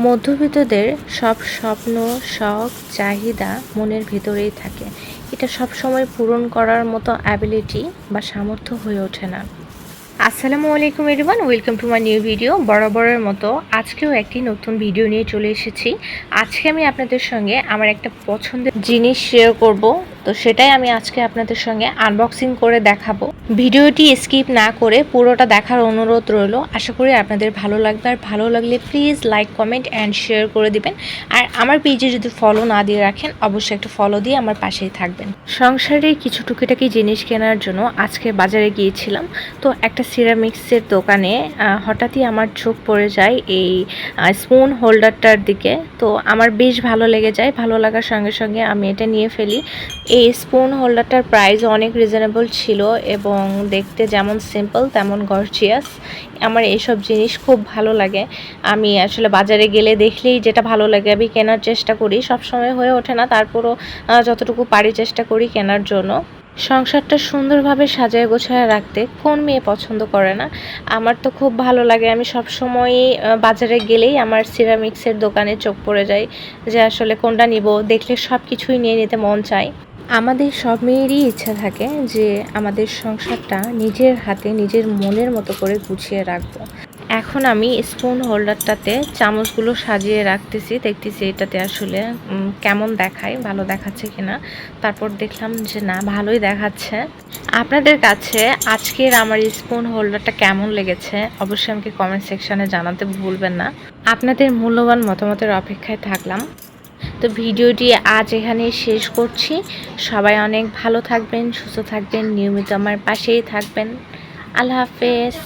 মধ্যবিত্তদের সব স্বপ্ন, শখ, চাহিদা মনের ভেতরেই থাকে। এটা সবসময় পূরণ করার মতো অ্যাবিলিটি বা সামর্থ্য হয়ে ওঠে না। আসসালামু আলাইকুম everyone, welcome to my new video. বরাবরের মতো আজকেও একটি নতুন ভিডিও নিয়ে চলে এসেছি। আজকে আমি আপনাদের সঙ্গে আমার একটা পছন্দের জিনিস শেয়ার করব, তো সেটাই আমি আজকে আপনাদের সঙ্গে আনবক্সিং করে দেখাবো। ভিডিওটি স্কিপ না করে পুরোটা দেখার অনুরোধ রইল। আশা করি আপনাদের ভালো লাগবে, আর ভালো লাগলে please like, comment and share করে দিবেন। আর আমার পেজে যদি ফলো না দিয়ে রাখেন, অবশ্যই একটা ফলো দিয়ে আমার পাশেই থাকবেন। সংসারে কিছু টুকিটাকি জিনিস কেনার জন্য আজকে বাজারে গিয়েছিলাম। তো একটা সিরামিক্সের দোকানে হঠাৎই আমার চোখ পড়ে যায় এই স্পুন হোল্ডারটার দিকে। তো আমার বেশ ভালো লেগে যায়, ভালো লাগার সঙ্গে সঙ্গে আমি এটা নিয়ে ফেলি। এই স্পুন হোল্ডারটার প্রাইস অনেক রিজনেবল ছিল এবং দেখতে যেমন সিম্পল তেমন গর্জিয়াস। আমার এইসব জিনিস খুব ভালো লাগে। আমি আসলে বাজারে গেলে দেখলেই যেটা ভালো লাগে আমি কেনার চেষ্টা করি। সবসময় হয়ে ওঠে না, তারপরও যতটুকু পারি চেষ্টা করি কেনার জন্য। সংসারটা সুন্দরভাবে সাজায় গোছায় রাখতে কোন মেয়ে পছন্দ করে না? আমার তো খুব ভালো লাগে। আমি সবসময়ই বাজারে গেলেই আমার সিরামিক্সের দোকানে চোখ পড়ে যায় যে আসলে কোনটা নিব, দেখলে সব কিছুই নিয়ে নিতে মন চায়। আমাদের সব মেয়েরই ইচ্ছা থাকে যে আমাদের সংসারটা নিজের হাতে নিজের মনের মতো করে গুছিয়ে রাখবো। এখন আমি স্পুন হোল্ডারটাতে চামচগুলো সাজিয়ে রাখতেছি, দেখতেছি এটাতে আসলে কেমন দেখায়, ভালো দেখাচ্ছে কিনা। তারপর দেখলাম যে না, ভালোই দেখাচ্ছে। আপনাদের কাছে আজকের আমার স্পুন হোল্ডারটা কেমন লেগেছে অবশ্যই আমাকে কমেন্ট সেকশনে জানাতে ভুলবেন না। আপনাদের মূল্যবান মতামতের অপেক্ষায় থাকলাম। তো ভিডিওটি আজ এখানেই শেষ করছি। সবাই অনেক ভালো থাকবেন, সুস্থ থাকবেন, নিয়মিত আমার পাশেই থাকবেন। আল্লাহ হাফেজ।